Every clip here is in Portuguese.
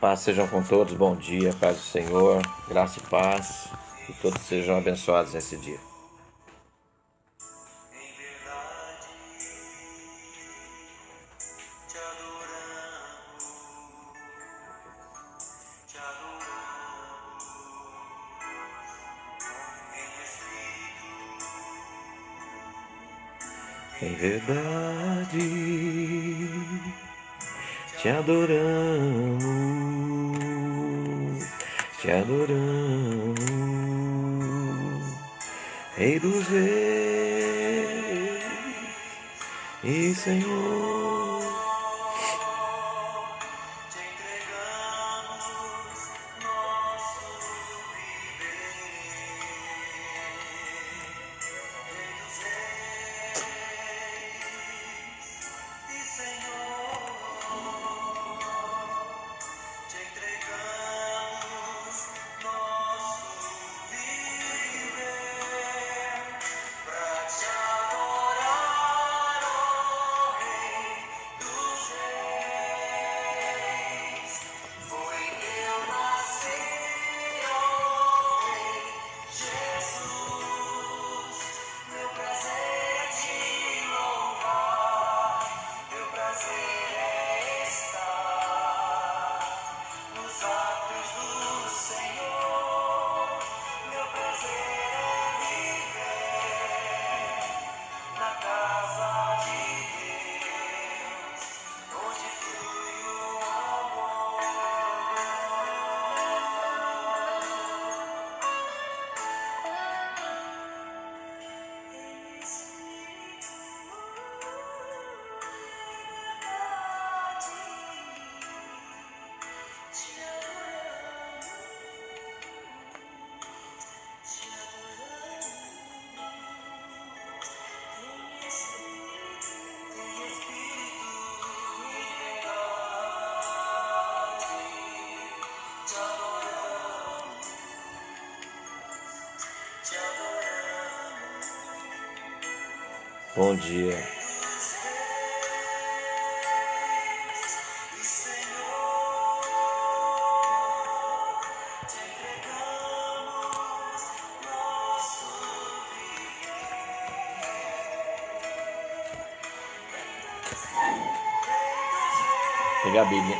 Paz sejam com todos, bom dia, paz do Senhor, graça e paz, que todos sejam abençoados nesse dia. Em verdade, te adoramos, Rei dos Reis e Senhor. Te entregamos nosso viver, Rei dos Reis e Senhor. Te entregamos nosso viver pra te adorar, ó Rei dos Reis. Foi que eu nasci, ó Rei Jesus. Meu prazer é te louvar, meu prazer é estar nos atos do Senhor. Meu prazer é viver na casa de Deus, onde flui o amor. Bom dia. Pegar a Bíblia.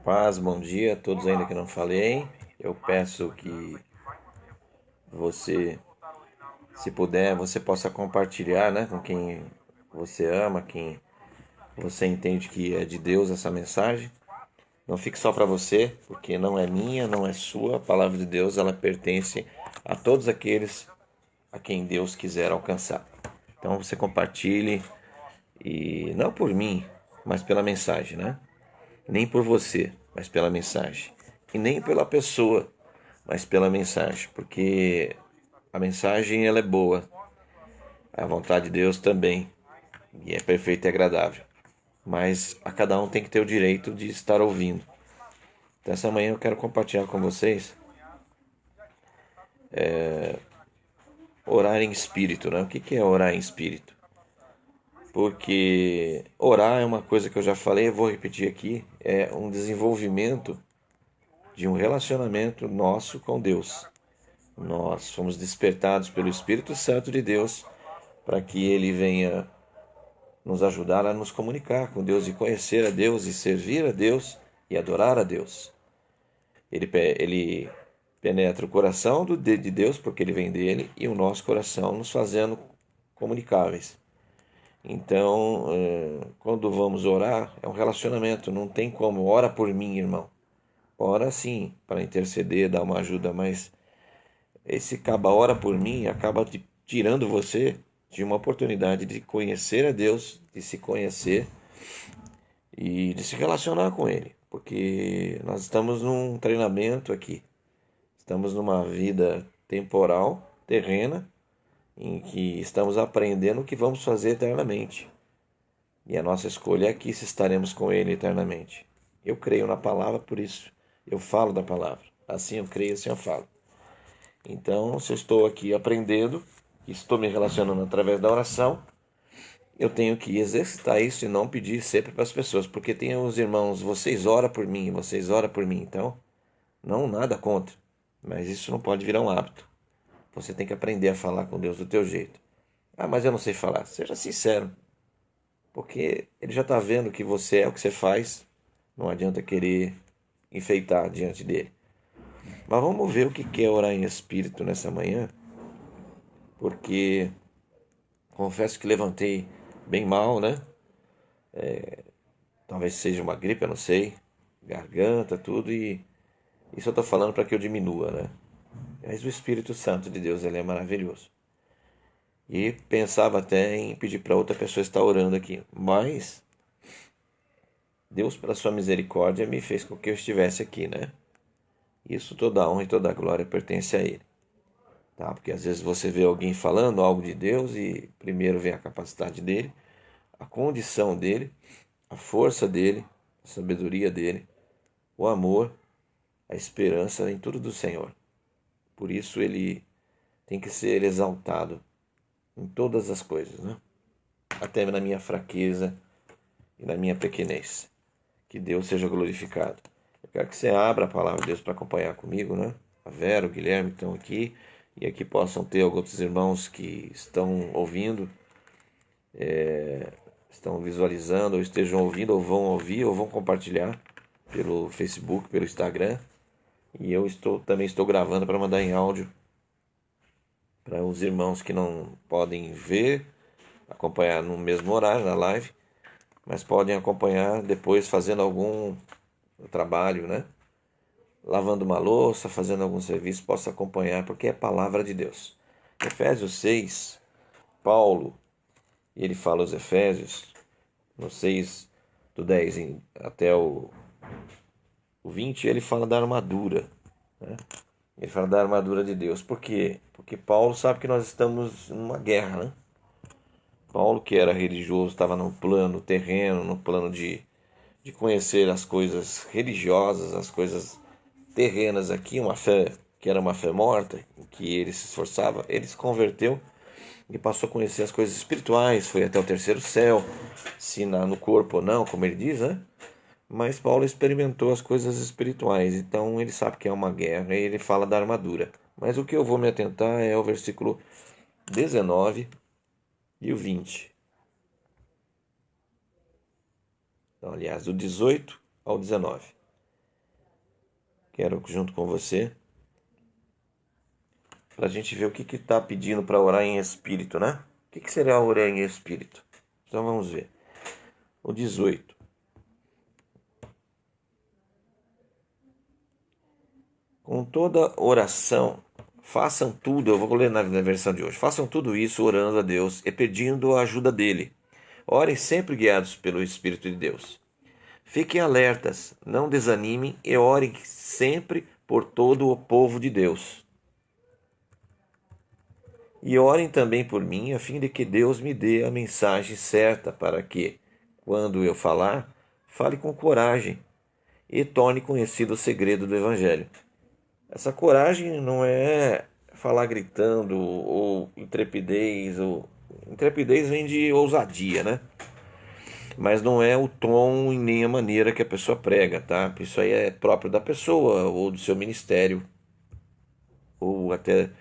Paz, bom dia a todos ainda que não falei. Eu peço que você, se puder, você possa compartilhar, né, com quem você ama, quem você entende que é de Deus essa mensagem. Não fique só para você, porque não é minha, não é sua. A palavra de Deus, ela pertence a todos aqueles a quem Deus quiser alcançar. Então você compartilhe, e não por mim, mas pela mensagem, né? Nem por você, mas pela mensagem. E nem pela pessoa, mas pela mensagem, porque a mensagem ela é boa. A vontade de Deus também, e é perfeita e agradável. Mas a cada um tem que ter o direito de estar ouvindo. Então, essa manhã eu quero compartilhar com vocês orar em espírito, né? O que é orar em espírito? Porque orar é uma coisa que eu já falei, eu vou repetir aqui, é um desenvolvimento de um relacionamento nosso com Deus. Nós fomos despertados pelo Espírito Santo de Deus para que ele venha nos ajudar a nos comunicar com Deus e conhecer a Deus e servir a Deus e adorar a Deus. Ele penetra o coração de Deus, porque ele vem dele, e o nosso coração, nos fazendo comunicáveis. Então, quando vamos orar, é um relacionamento, não tem como. Ora por mim, irmão. Ora sim, para interceder, dar uma ajuda, mas esse ora por mim acaba tirando você de uma oportunidade de conhecer a Deus, de se conhecer e de se relacionar com Ele, porque nós estamos num treinamento aqui, estamos numa vida temporal, terrena, em que estamos aprendendo o que vamos fazer eternamente. E a nossa escolha é aqui se estaremos com Ele eternamente. Eu creio na palavra, por isso eu falo da palavra. Assim eu creio, assim eu falo. Então, se eu estou aqui aprendendo, estou me relacionando através da oração, eu tenho que exercitar isso e não pedir sempre para as pessoas, porque tem os irmãos, vocês oram por mim, vocês oram por mim, então, não nada contra, mas isso não pode virar um hábito. Você tem que aprender a falar com Deus do teu jeito. Ah, mas eu não sei falar. Seja sincero, porque Ele já está vendo que você é o que você faz, não adianta querer enfeitar diante dele. Mas vamos ver o que é orar em espírito nessa manhã, porque confesso que levantei bem mal, né? Talvez seja uma gripe, eu não sei, garganta, tudo, e isso eu estou falando para que eu diminua, né? Mas o Espírito Santo de Deus, ele é maravilhoso. E pensava até em pedir para outra pessoa estar orando aqui, mas Deus, pela sua misericórdia, me fez com que eu estivesse aqui, né? Isso, toda a honra e toda a glória pertence a Ele. Tá? Porque às vezes você vê alguém falando algo de Deus e primeiro vem a capacidade dele, a condição dele, a força dele, a sabedoria dele, o amor, a esperança em tudo do Senhor. Por isso ele tem que ser exaltado em todas as coisas, né? Até na minha fraqueza e na minha pequenez. Que Deus seja glorificado. Eu quero que você abra a palavra de Deus para acompanhar comigo, né? A Vera, o Guilherme estão aqui, e aqui possam ter outros irmãos que estão ouvindo, estão visualizando, ou estejam ouvindo, ou vão ouvir, ou vão compartilhar pelo Facebook, pelo Instagram. E eu também estou gravando para mandar em áudio para os irmãos que não podem ver, acompanhar no mesmo horário na live, mas podem acompanhar depois fazendo algum trabalho, né? Lavando uma louça, fazendo algum serviço, possa acompanhar, porque é palavra de Deus. Efésios 6, Paulo, ele fala aos Efésios, no 6, do 10 até o 20, ele fala da armadura, né? Ele fala da armadura de Deus. Por quê? Porque Paulo sabe que nós estamos numa guerra, né? Paulo, que era religioso, estava no plano terreno, no plano de conhecer as coisas religiosas, as coisas terrenas aqui, uma fé que era uma fé morta, em que ele se esforçava, ele se converteu e passou a conhecer as coisas espirituais, foi até o terceiro céu, se no corpo ou não, como ele diz, né? Mas Paulo experimentou as coisas espirituais, então ele sabe que é uma guerra e ele fala da armadura. Mas o que eu vou me atentar é o versículo 19 e o 20. Então, aliás, do 18 ao 19. Quero junto com você, para a gente ver o que está pedindo para orar em espírito, né? O que seria orar em espírito? Então vamos ver. O 18. Com toda oração, façam tudo, eu vou ler na versão de hoje, façam tudo isso orando a Deus e pedindo a ajuda dele. Orem sempre guiados pelo Espírito de Deus. Fiquem alertas, não desanimem e orem sempre por todo o povo de Deus. E orem também por mim, a fim de que Deus me dê a mensagem certa para que, quando eu falar, fale com coragem e torne conhecido o segredo do Evangelho. Essa coragem não é falar gritando ou intrepidez. Intrepidez vem de ousadia, né? Mas não é o tom e nem a maneira que a pessoa prega, tá? Isso aí é próprio da pessoa ou do seu ministério ou até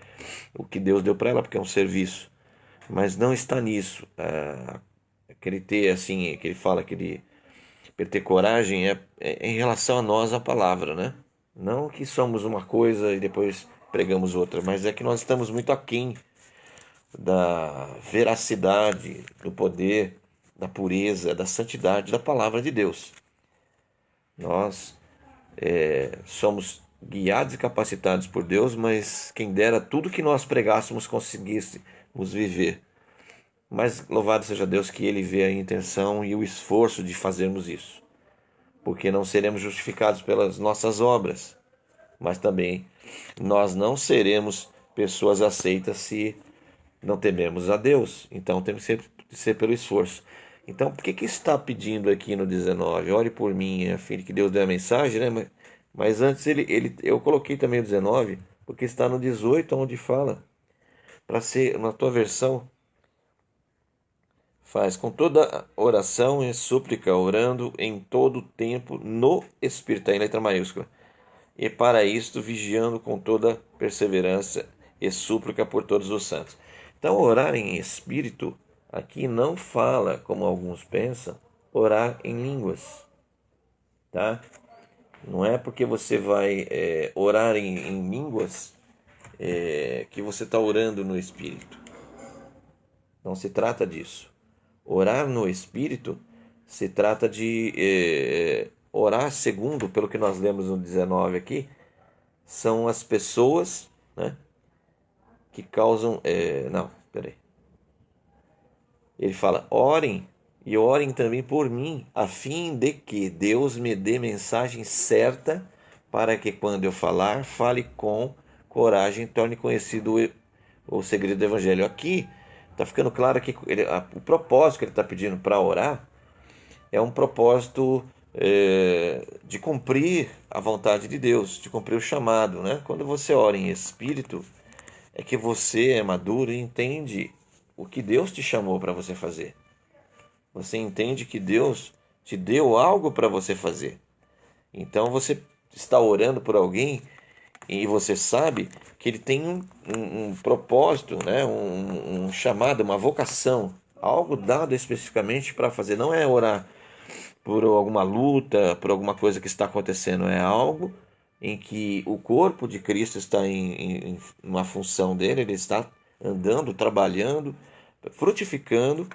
o que Deus deu para ela, porque é um serviço. Mas não está nisso. Aquele ter assim, que ele fala que ele ter coragem é em relação a nós a palavra, né? Não que somos uma coisa e depois pregamos outra, mas é que nós estamos muito aquém da veracidade, do poder, da pureza, da santidade da palavra de Deus. Nós somos guiados e capacitados por Deus, mas quem dera tudo que nós pregássemos conseguíssemos viver. Mas louvado seja Deus que Ele vê a intenção e o esforço de fazermos isso. Porque não seremos justificados pelas nossas obras, mas também nós não seremos pessoas aceitas se não tememos a Deus. Então temos que ser pelo esforço. Então, por que está pedindo aqui no 19? Ore por mim, a fim de que Deus dê a mensagem, né? Mas antes eu coloquei também o 19, porque está no 18, onde fala, para ser na tua versão, faz com toda oração e súplica, orando em todo tempo no Espírito, está em letra maiúscula. E para isto vigiando com toda perseverança e súplica por todos os santos. Então, orar em Espírito, aqui não fala, como alguns pensam, orar em línguas, tá? Não é porque você vai orar em línguas que você está orando no Espírito. Não se trata disso. Orar no Espírito se trata de orar segundo, pelo que nós lemos no 19 aqui, são as pessoas, né, que causam... não, peraí. Ele fala, orem e orem também por mim, a fim de que Deus me dê mensagem certa para que quando eu falar, fale com coragem e torne conhecido o segredo do Evangelho. Aqui está ficando claro que o propósito que ele está pedindo para orar é um propósito de cumprir a vontade de Deus, de cumprir o chamado, né? Quando você ora em Espírito, é que você é maduro e entende o que Deus te chamou para você fazer. Você entende que Deus te deu algo para você fazer. Então você está orando por alguém e você sabe que ele tem um propósito, né? um chamado, uma vocação, algo dado especificamente para fazer. Não é orar por alguma luta, por alguma coisa que está acontecendo, é algo em que o corpo de Cristo está em uma função dele, ele está andando, trabalhando, frutificando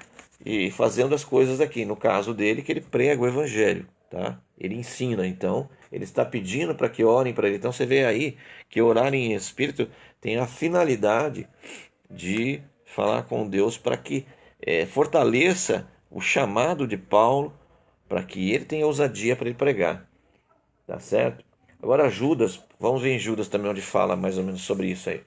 e fazendo as coisas aqui. No caso dele, que ele prega o Evangelho, tá? Ele ensina, então, ele está pedindo para que orem para ele. Então você vê aí que orar em Espírito tem a finalidade de falar com Deus para que fortaleça o chamado de Paulo, para que ele tenha ousadia para ele pregar, tá certo? Agora Judas, vamos ver em Judas também onde fala mais ou menos sobre isso aí.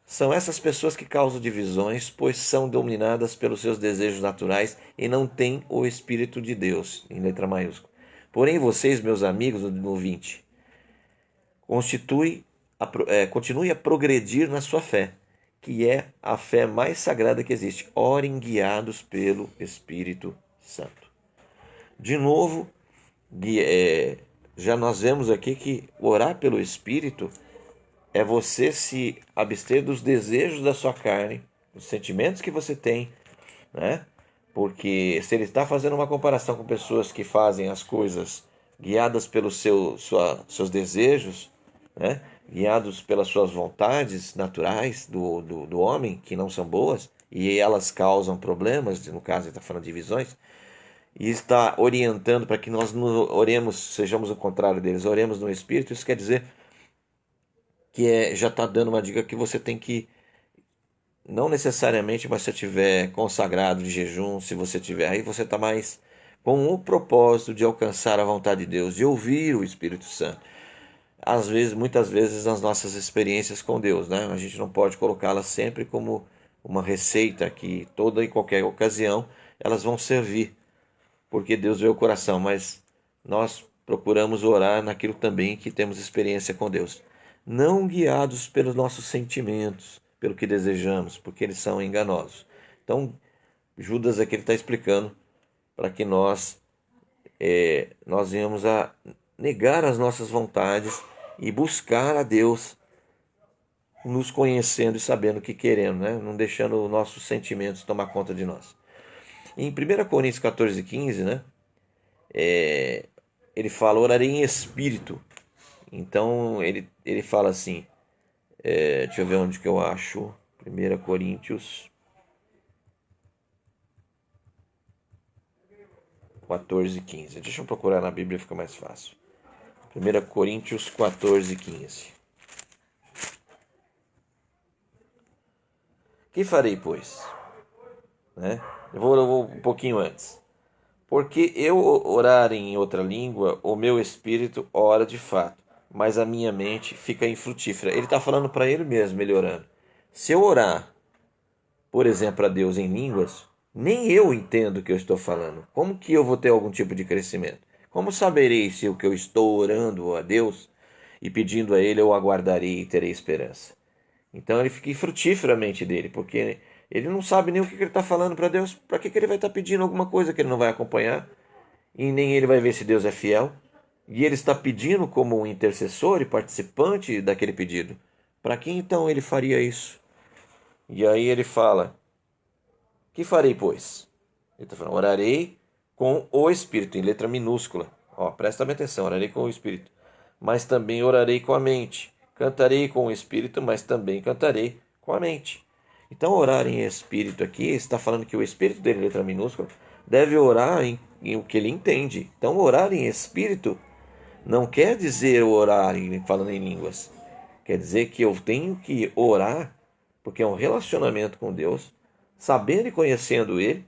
São essas pessoas que causam divisões, pois são dominadas pelos seus desejos naturais e não têm o Espírito de Deus, em letra maiúscula. Porém vocês, meus amigos, no 20, continue a progredir na sua fé, que é a fé mais sagrada que existe. Orem guiados pelo Espírito Santo. De novo, já nós vemos aqui que orar pelo Espírito é você se abster dos desejos da sua carne, dos sentimentos que você tem, né? Porque se ele está fazendo uma comparação com pessoas que fazem as coisas guiadas pelos seus desejos, né? Guiados pelas suas vontades naturais do homem, que não são boas, e elas causam problemas, no caso ele está falando de divisões, e está orientando para que nós oremos, sejamos o contrário deles, oremos no Espírito. Isso quer dizer que já está dando uma dica que você tem que, não necessariamente, mas se você tiver consagrado de jejum, se você tiver, aí você está mais com o propósito de alcançar a vontade de Deus, de ouvir o Espírito Santo. Às vezes, muitas vezes, nas nossas experiências com Deus, né? A gente não pode colocá-las sempre como uma receita que toda e qualquer ocasião elas vão servir, porque Deus vê o coração, mas nós procuramos orar naquilo também que temos experiência com Deus, não guiados pelos nossos sentimentos, pelo que desejamos, porque eles são enganosos. Então, Judas aqui está explicando para que nós venhamos a negar as nossas vontades e buscar a Deus, nos conhecendo e sabendo o que queremos, né? Não deixando os nossos sentimentos tomar conta de nós. Em 1 Coríntios 14:15, né? Ele fala, orarei em espírito. Então ele fala assim, deixa eu ver onde que eu acho, 1 Coríntios 14:15. Deixa eu procurar na Bíblia, fica mais fácil. 1 Coríntios 14:15. Que farei, pois? Né? Eu vou um pouquinho antes. Porque eu orar em outra língua, o meu espírito ora de fato, mas a minha mente fica infrutífera. Ele está falando para ele mesmo, ele orando. Se eu orar, por exemplo, a Deus em línguas, nem eu entendo o que eu estou falando. Como que eu vou ter algum tipo de crescimento? Como saberei se o que eu estou orando a Deus e pedindo a Ele eu aguardarei e terei esperança? Então ele fica infrutífero a mente dele, porque ele não sabe nem o que ele está falando para Deus. Para que ele vai estar pedindo alguma coisa que ele não vai acompanhar? E nem ele vai ver se Deus é fiel. E ele está pedindo como um intercessor e participante daquele pedido. Para que então ele faria isso? E aí ele fala, que farei, pois? Ele está falando, orarei com o Espírito, em letra minúscula. Ó, presta bem atenção, orarei com o Espírito. Mas também orarei com a mente. Cantarei com o Espírito, mas também cantarei com a mente. Então, orar em Espírito aqui, está falando que o Espírito dele, em letra minúscula, deve orar em o que ele entende. Então, orar em Espírito não quer dizer orar falando em línguas. Quer dizer que eu tenho que orar, porque é um relacionamento com Deus, sabendo e conhecendo Ele,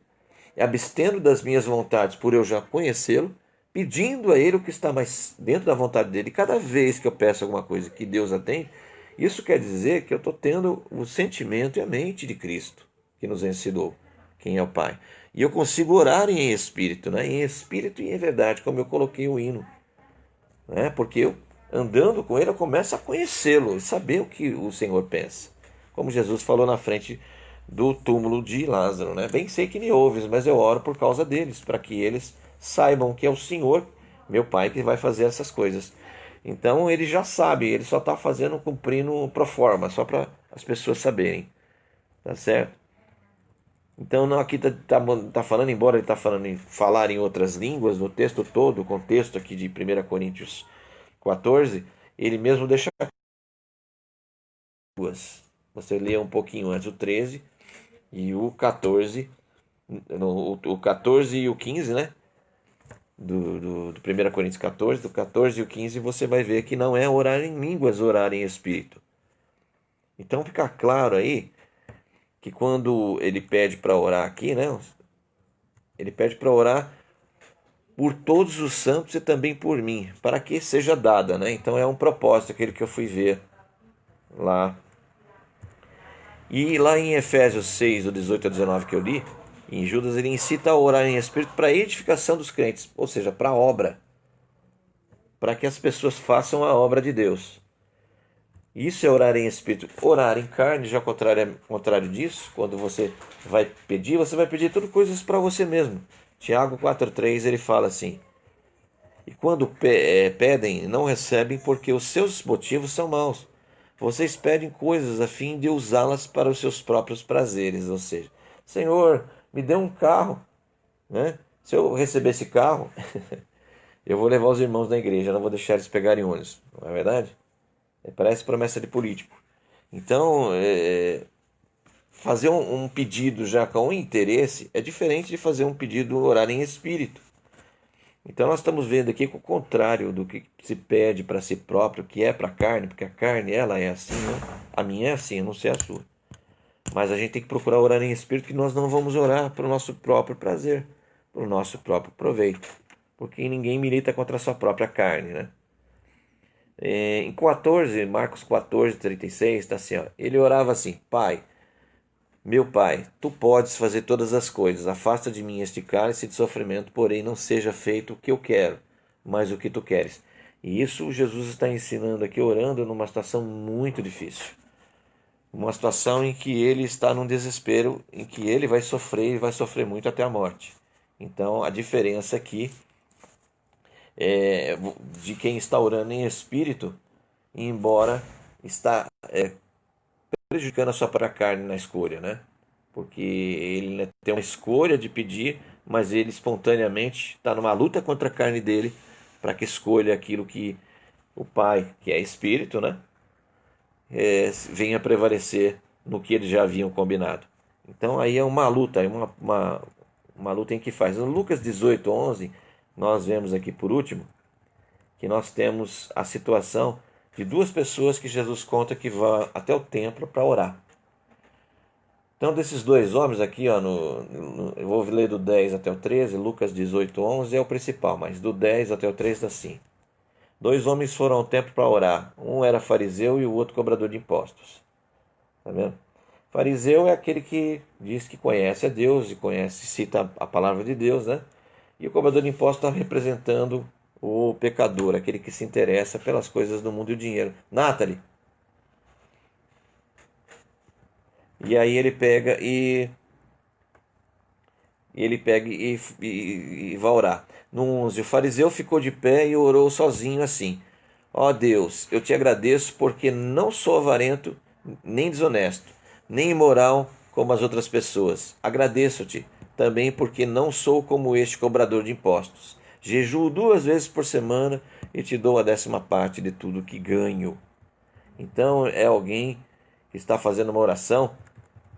abstendo das minhas vontades por eu já conhecê-lo, pedindo a Ele o que está mais dentro da vontade dele. Cada vez que eu peço alguma coisa que Deus atende, isso quer dizer que eu estou tendo o sentimento e a mente de Cristo, que nos ensinou quem é o Pai. E eu consigo orar em espírito, né? Em espírito e em verdade, como eu coloquei o hino. Né? Porque eu, andando com Ele, eu começo a conhecê-lo e saber o que o Senhor pensa. Como Jesus falou na frente do túmulo de Lázaro, né? Bem sei que me ouves, mas eu oro por causa deles, para que eles saibam que é o Senhor, meu Pai, que vai fazer essas coisas. Então ele já sabe, ele só está fazendo, cumprindo pro forma, só para as pessoas saberem, tá certo? Então não, aqui tá falando, embora ele está falando em falar em outras línguas, no texto todo, o contexto aqui de 1 Coríntios 14, ele mesmo deixa duas. Você lê um pouquinho antes o 13 e o 14, o 14 e o 15, né? Do 1 Coríntios 14, do 14 e o 15, você vai ver que não é orar em línguas, orar em espírito. Então fica claro aí que quando ele pede para orar aqui, né? Ele pede para orar por todos os santos e também por mim, para que seja dada, né? Então é um propósito, aquele que eu fui ver lá. E lá em Efésios 6, do 18 a 19 que eu li, em Judas, ele incita a orar em espírito para a edificação dos crentes, ou seja, para a obra, para que as pessoas façam a obra de Deus. Isso é orar em espírito. Orar em carne, já contrário disso, quando você vai pedir tudo coisas para você mesmo. Tiago 4,3 ele fala assim, e quando pedem, não recebem porque os seus motivos são maus. Vocês pedem coisas a fim de usá-las para os seus próprios prazeres, ou seja, Senhor, me dê um carro, né? Se eu receber esse carro, eu vou levar os irmãos da igreja, não vou deixar eles pegarem ônibus, não é verdade? Parece promessa de político. Então, fazer um pedido já com interesse é diferente de fazer um pedido orar em espírito. Então nós estamos vendo aqui que o contrário do que se pede para si próprio, que é para a carne, porque a carne ela é assim, né? A minha é assim, eu não sei a sua. Mas a gente tem que procurar orar em espírito, que nós não vamos orar para o nosso próprio prazer, para o nosso próprio proveito. Porque ninguém milita contra a sua própria carne, né? Em 14, Marcos 14, 36, está assim, ó, ele orava assim: Pai, meu Pai, tu podes fazer todas as coisas, afasta de mim este cálice de sofrimento, porém não seja feito o que eu quero, mas o que tu queres. E isso Jesus está ensinando aqui, orando numa situação muito difícil. Uma situação em que ele está num desespero, em que ele vai sofrer e vai sofrer muito até a morte. Então a diferença aqui é de quem está orando em espírito, embora está prejudicando a sua própria carne na escolha, né? Porque ele tem uma escolha de pedir, mas ele espontaneamente está numa luta contra a carne dele para que escolha aquilo que o Pai, que é espírito, né? Venha prevalecer no que eles já haviam combinado. Então aí é uma luta, é uma luta em que faz. No Lucas 18, 11, nós vemos aqui por último que nós temos a situação de duas pessoas que Jesus conta que vão até o templo para orar. Então, desses dois homens aqui, ó, eu vou ler do 10 até o 13, Lucas 18, 11 é o principal, mas do 10 até o 13 está assim. Dois homens foram ao templo para orar. Um era fariseu e o outro cobrador de impostos. Tá vendo? Fariseu é aquele que diz que conhece a Deus e conhece, cita a palavra de Deus, né? E o cobrador de impostos está representando o pecador, aquele que se interessa pelas coisas do mundo e o dinheiro. Nathalie. E aí ele pega e vai orar. No 11, o fariseu ficou de pé e orou sozinho assim: Ó Deus, eu te agradeço porque não sou avarento, nem desonesto, nem imoral como as outras pessoas. Agradeço-te também porque não sou como este cobrador de impostos. Jejuo 2 vezes por semana e te dou a 10ª parte de tudo que ganho. Então é alguém que está fazendo uma oração,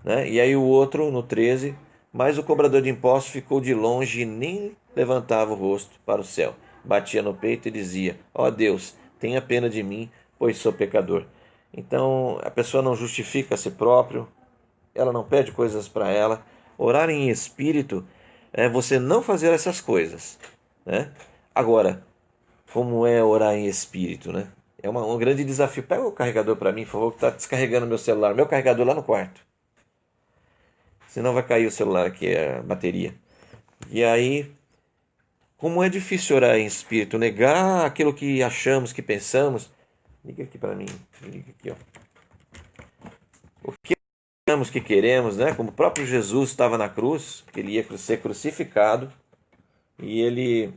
né? E aí o outro, no 13, mas o cobrador de impostos ficou de longe e nem levantava o rosto para o céu. Batia no peito e dizia: Ó Deus, tenha pena de mim, pois sou pecador. Então a pessoa não justifica a si próprio, ela não pede coisas para ela. Orar em espírito é você não fazer essas coisas, né? Agora, como é orar em espírito, né? É um grande desafio. Pega o carregador para mim, por favor, que está descarregando meu celular. Meu carregador lá no quarto. Senão vai cair o celular aqui, a bateria. E aí, como é difícil orar em espírito, negar aquilo que achamos, que pensamos. Liga aqui para mim, liga aqui, ó. O que achamos que queremos, né? Como o próprio Jesus estava na cruz, que ele ia ser crucificado, e ele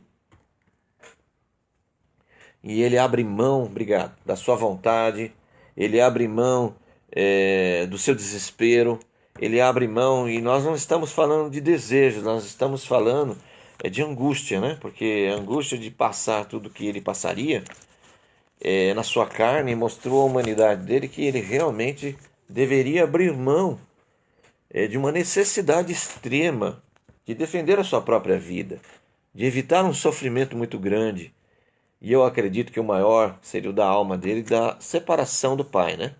abre mão, obrigado, da sua vontade, ele abre mão do seu desespero, ele abre mão, e nós não estamos falando de desejo, nós estamos falando de angústia, né? Porque a angústia de passar tudo que ele passaria na sua carne mostrou à humanidade dele que ele realmente deveria abrir mão de uma necessidade extrema de defender a sua própria vida, de evitar um sofrimento muito grande. E eu acredito que o maior seria o da alma dele, da separação do Pai, né?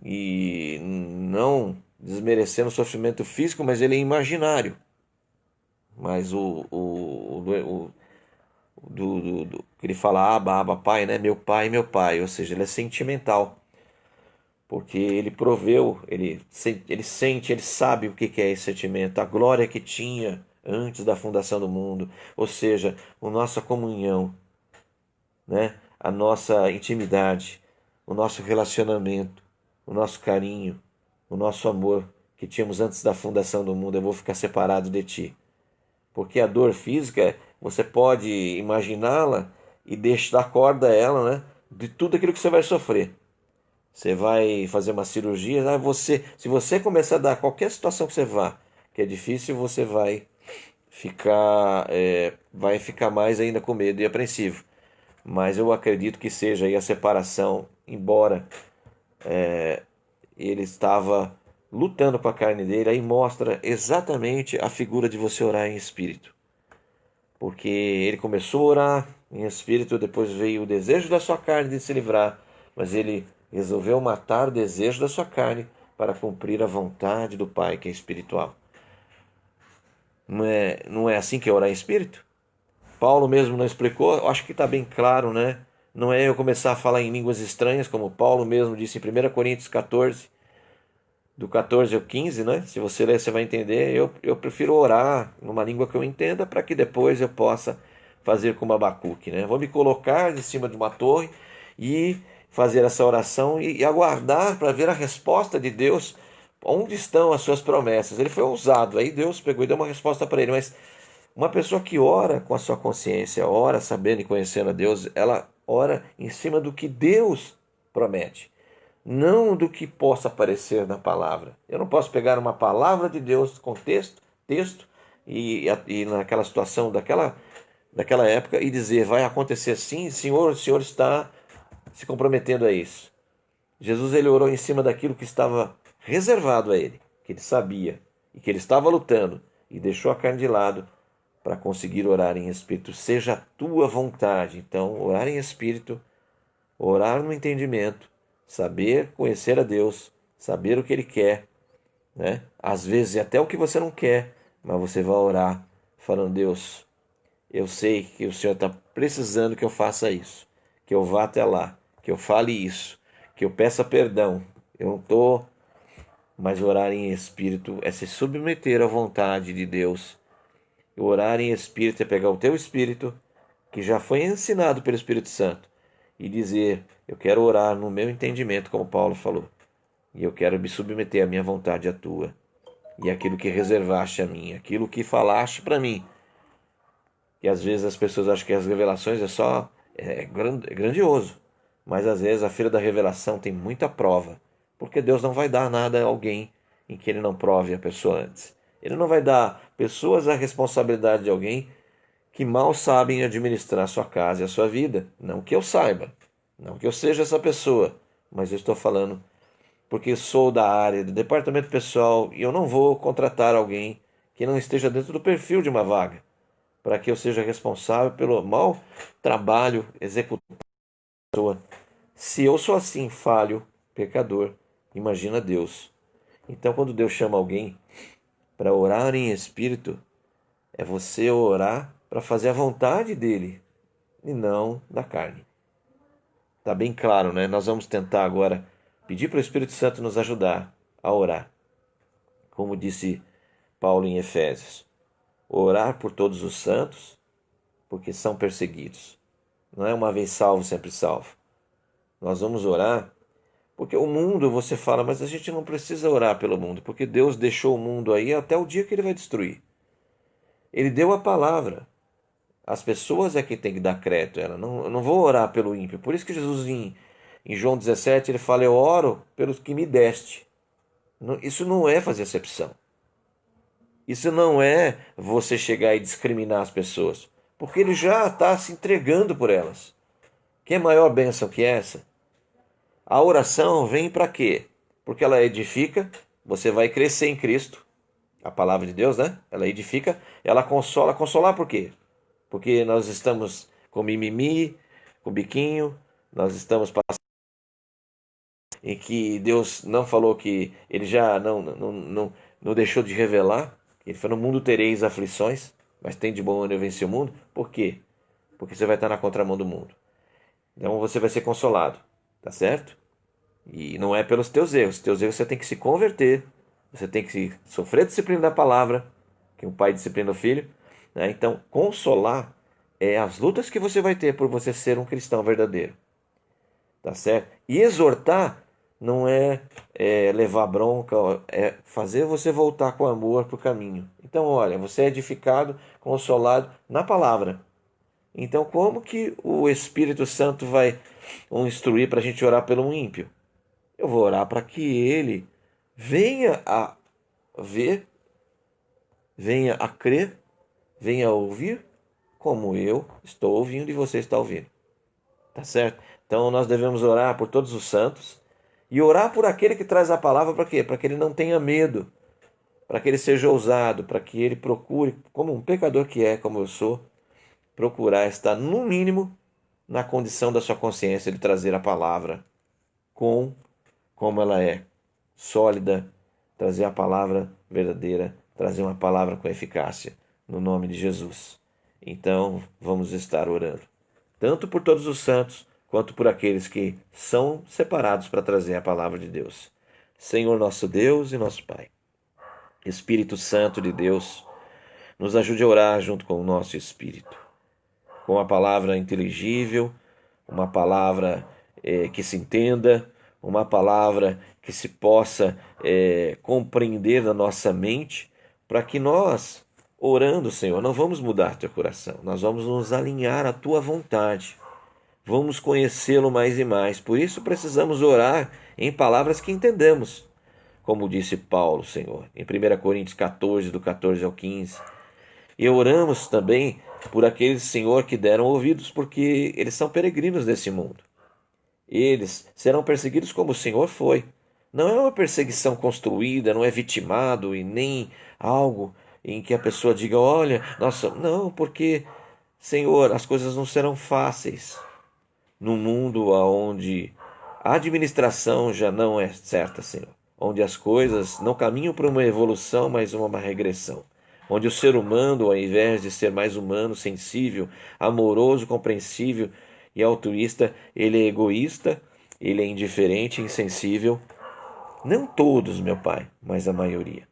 E não desmerecendo o sofrimento físico, mas ele é imaginário. Mas que ele fala Abba, Pai, né? Meu Pai, ou seja, ele é sentimental. Porque ele proveu, ele sente, ele sabe o que é esse sentimento, a glória que tinha antes da fundação do mundo, ou seja, a nossa comunhão, né? A nossa intimidade, o nosso relacionamento, o nosso carinho, o nosso amor que tínhamos antes da fundação do mundo. Eu vou ficar separado de ti. Porque a dor física, você pode imaginá-la e dar corda a ela, né? De tudo aquilo que você vai sofrer. Você vai fazer uma cirurgia, se você começar a dar qualquer situação que você vá, que é difícil, você vai ficar mais ainda com medo e apreensivo. Mas eu acredito que seja aí a separação, embora ele estava lutando com a carne dele, aí mostra exatamente a figura de você orar em espírito. Porque ele começou a orar em espírito, depois veio o desejo da sua carne de se livrar, mas ele resolveu matar o desejo da sua carne para cumprir a vontade do Pai, que é espiritual. Não é assim que é orar em espírito? Paulo mesmo não explicou, eu acho que está bem claro, né? Não é eu começar a falar em línguas estranhas, como Paulo mesmo disse em 1 Coríntios 14, do 14 ao 15, né? Se você ler, você vai entender. Eu prefiro orar numa língua que eu entenda para que depois eu possa fazer como Abacuque, né? Vou me colocar em cima de uma torre e fazer essa oração e aguardar para ver a resposta de Deus. Onde estão as suas promessas? Ele foi ousado, aí Deus pegou e deu uma resposta para ele, mas uma pessoa que ora com a sua consciência, ora sabendo e conhecendo a Deus, ela ora em cima do que Deus promete, não do que possa aparecer na palavra. Eu não posso pegar uma palavra de Deus com texto e naquela situação daquela época e dizer vai acontecer assim, Senhor, o Senhor está se comprometendo a isso. Jesus ele orou em cima daquilo que estava reservado a ele, que ele sabia e que ele estava lutando e deixou a carne de lado para conseguir orar em espírito. Seja a tua vontade. Então, orar em espírito, orar no entendimento, saber conhecer a Deus, saber o que Ele quer, né? Às vezes até o que você não quer, mas você vai orar falando: Deus, eu sei que o Senhor está precisando que eu faça isso, que eu vá até lá, que eu fale isso, que eu peça perdão. Eu não estou, mas orar em espírito é se submeter à vontade de Deus. Orar em espírito é pegar o teu espírito, que já foi ensinado pelo Espírito Santo, e dizer: eu quero orar no meu entendimento, como Paulo falou, e eu quero me submeter à minha vontade à tua, e aquilo que reservaste a mim, aquilo que falaste para mim. E às vezes as pessoas acham que as revelações é grandioso, mas às vezes a feira da revelação tem muita prova, porque Deus não vai dar nada a alguém em que Ele não prove a pessoa antes. Ele não vai dar pessoas a responsabilidade de alguém que mal sabem administrar a sua casa e a sua vida. Não que eu saiba, não que eu seja essa pessoa, mas eu estou falando porque sou da área do departamento pessoal e eu não vou contratar alguém que não esteja dentro do perfil de uma vaga, para que eu seja responsável pelo mau trabalho executado. Se eu sou assim, falho, pecador, imagina Deus. Então, quando Deus chama alguém para orar em espírito, é você orar para fazer a vontade dele e não da carne. Tá bem claro, né? Nós vamos tentar agora pedir para o Espírito Santo nos ajudar a orar. Como disse Paulo em Efésios, orar por todos os santos, porque são perseguidos. Não é uma vez salvo, sempre salvo. Nós vamos orar porque o mundo, você fala, mas a gente não precisa orar pelo mundo, porque Deus deixou o mundo aí até o dia que ele vai destruir. Ele deu a palavra. As pessoas é que tem que dar crédito. Eu não vou orar pelo ímpio. Por isso que Jesus, em João 17, ele fala: eu oro pelos que me deste. Isso não é fazer acepção. Isso não é você chegar e discriminar as pessoas. Porque ele já está se entregando por elas. Que é maior bênção que essa? A oração vem para quê? Porque ela edifica, você vai crescer em Cristo. A palavra de Deus, né? Ela edifica, ela consola. Consolar por quê? Porque nós estamos com mimimi, com biquinho, nós estamos passando em que Deus não falou que Ele já não deixou de revelar. Ele falou: no mundo tereis aflições, mas tem de bom ânimo eu vencer o mundo. Por quê? Porque você vai estar na contramão do mundo. Então você vai ser consolado, tá certo? E não é pelos teus erros. Os teus erros você tem que se converter, você tem que sofrer a disciplina da palavra, que o pai disciplina o filho, né? Então, consolar é as lutas que você vai ter por você ser um cristão verdadeiro. Tá certo? E exortar não é levar bronca, é fazer você voltar com amor para o caminho. Então, olha, você é edificado, consolado na palavra. Então, como que o Espírito Santo vai instruir para a gente orar pelo ímpio? Eu vou orar para que ele venha a ver, venha a crer, venha a ouvir, como eu estou ouvindo e você está ouvindo. Tá certo? Então nós devemos orar por todos os santos E orar por aquele que traz a palavra para quê? Para que ele não tenha medo, para que ele seja ousado, para que ele procure, como um pecador que é, como eu sou, procurar estar, no mínimo, na condição da sua consciência de trazer a palavra com como ela é, sólida, trazer a palavra verdadeira, trazer uma palavra com eficácia, no nome de Jesus. Então, vamos estar orando, tanto por todos os santos, quanto por aqueles que são separados para trazer a palavra de Deus. Senhor nosso Deus e nosso Pai, Espírito Santo de Deus, nos ajude a orar junto com o nosso espírito, com uma palavra inteligível, uma palavra que se entenda, uma palavra que se possa compreender na nossa mente, para que nós, orando, Senhor, não vamos mudar teu coração, nós vamos nos alinhar à tua vontade, vamos conhecê-lo mais e mais. Por isso precisamos orar em palavras que entendemos, como disse Paulo, Senhor, em 1 Coríntios 14, do 14 ao 15. E oramos também por aqueles, Senhor, que deram ouvidos, porque eles são peregrinos desse mundo. Eles serão perseguidos como o Senhor foi. Não é uma perseguição construída, não é vitimado e nem algo em que a pessoa diga, olha, nossa, não, porque, Senhor, as coisas não serão fáceis num mundo onde a administração já não é certa, Senhor, onde as coisas não caminham para uma evolução, mas uma regressão, onde o ser humano, ao invés de ser mais humano, sensível, amoroso, compreensível e altruísta, ele é egoísta, ele é indiferente, insensível. Não todos, meu Pai, mas a maioria.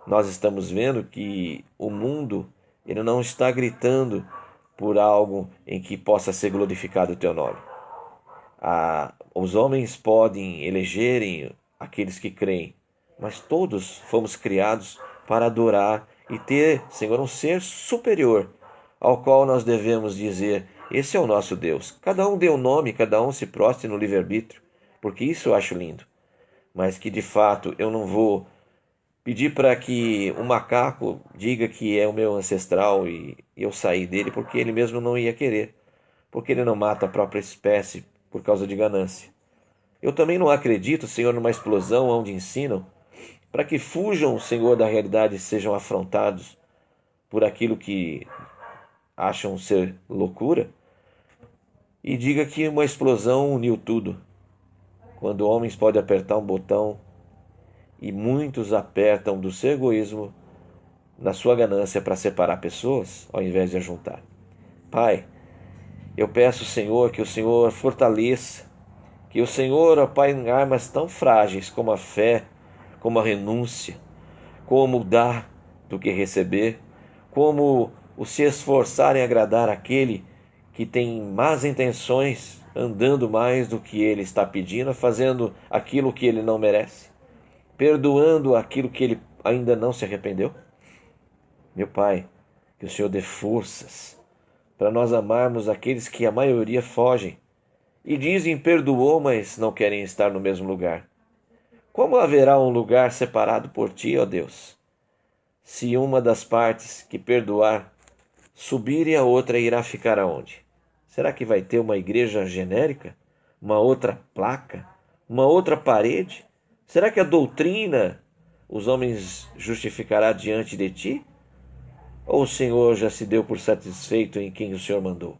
Nós estamos vendo que o mundo ele não está gritando por algo em que possa ser glorificado o teu nome. Os homens podem elegerem aqueles que creem, mas todos fomos criados para adorar e ter, Senhor, um ser superior, ao qual nós devemos dizer, esse é o nosso Deus. Cada um dê um nome, cada um se prostre no livre-arbítrio, porque isso eu acho lindo. Mas que de fato eu não vou pedir para que um macaco diga que é o meu ancestral e eu sair dele, porque ele mesmo não ia querer, porque ele não mata a própria espécie por causa de ganância. Eu também não acredito, Senhor, numa explosão onde ensinam para que fujam, Senhor, da realidade e sejam afrontados por aquilo que acham ser loucura, e diga que uma explosão uniu tudo, quando homens podem apertar um botão e muitos apertam do seu egoísmo na sua ganância para separar pessoas, ao invés de ajuntar. Pai, eu peço, Senhor, que o Senhor fortaleça, que o Senhor, ó Pai, em armas tão frágeis como a fé, como a renúncia, como dar do que receber, como o se esforçar em agradar aquele que tem más intenções, andando mais do que ele está pedindo, fazendo aquilo que ele não merece, perdoando aquilo que ele ainda não se arrependeu. Meu Pai, que o Senhor dê forças para nós amarmos aqueles que a maioria fogem e dizem perdoou, mas não querem estar no mesmo lugar. Como haverá um lugar separado por ti, ó Deus, se uma das partes que perdoar subir e a outra irá ficar aonde? Será que vai ter uma igreja genérica? Uma outra placa? Uma outra parede? Será que a doutrina os homens justificará diante de ti? Ou o Senhor já se deu por satisfeito em quem o Senhor mandou?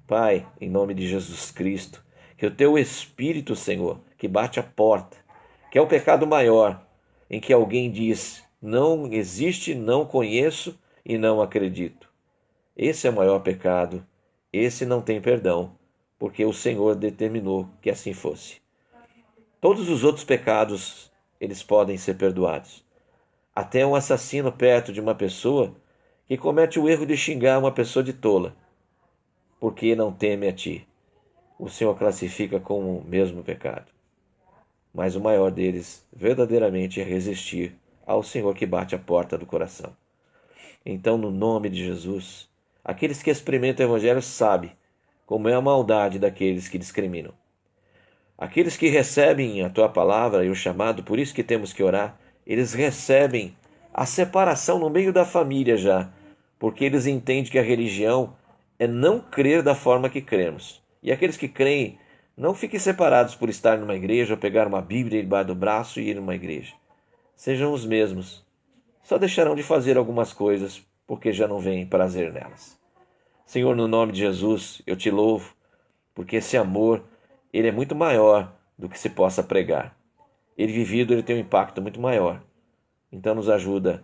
Pai, em nome de Jesus Cristo, que o teu Espírito, Senhor, que bate a porta, que é o pecado maior, em que alguém diz, não existe, não conheço e não acredito. Esse é o maior pecado, esse não tem perdão, porque o Senhor determinou que assim fosse. Todos os outros pecados, eles podem ser perdoados. Até um assassino perto de uma pessoa que comete o erro de xingar uma pessoa de tola, porque não teme a ti. O Senhor classifica como o mesmo pecado. Mas o maior deles, verdadeiramente, é resistir ao Senhor que bate a porta do coração. Então, no nome de Jesus, aqueles que experimentam o Evangelho sabem como é a maldade daqueles que discriminam. Aqueles que recebem a tua palavra e o chamado, por isso que temos que orar, eles recebem a separação no meio da família já, porque eles entendem que a religião é não crer da forma que cremos. E aqueles que creem Não fiquem separados por estar numa igreja, ou pegar uma Bíblia debaixo do braço e ir numa igreja. Sejam os mesmos. Só deixarão de fazer algumas coisas porque já não veem prazer nelas. Senhor, no nome de Jesus, eu te louvo, porque esse amor, ele é muito maior do que se possa pregar. Ele vivido, ele tem um impacto muito maior. Então nos ajuda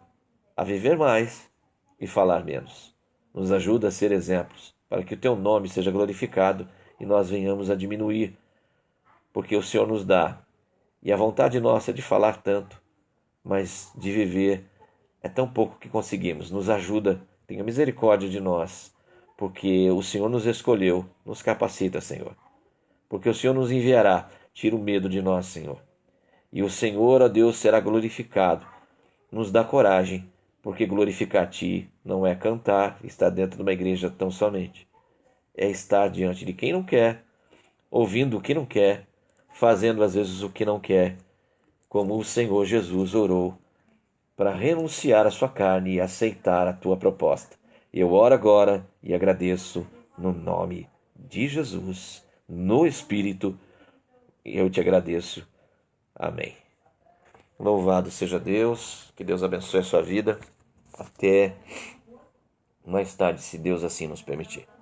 a viver mais e falar menos. Nos ajuda a ser exemplos, para que o teu nome seja glorificado e nós venhamos a diminuir, porque o Senhor nos dá. E a vontade nossa é de falar tanto, mas de viver é tão pouco que conseguimos. Nos ajuda, tenha misericórdia de nós, porque o Senhor nos escolheu, nos capacita, Senhor. Porque o Senhor nos enviará, tira o medo de nós, Senhor. E o Senhor, ó Deus, será glorificado. Nos dá coragem, porque glorificar a Ti não é cantar, estar dentro de uma igreja tão somente. É estar diante de quem não quer, ouvindo o que não quer, fazendo às vezes o que não quer, como o Senhor Jesus orou, para renunciar à sua carne e aceitar a Tua proposta. Eu oro agora e agradeço no nome de Jesus, no Espírito, e eu te agradeço. Amém. Louvado seja Deus, que Deus abençoe a sua vida. Até mais tarde, se Deus assim nos permitir.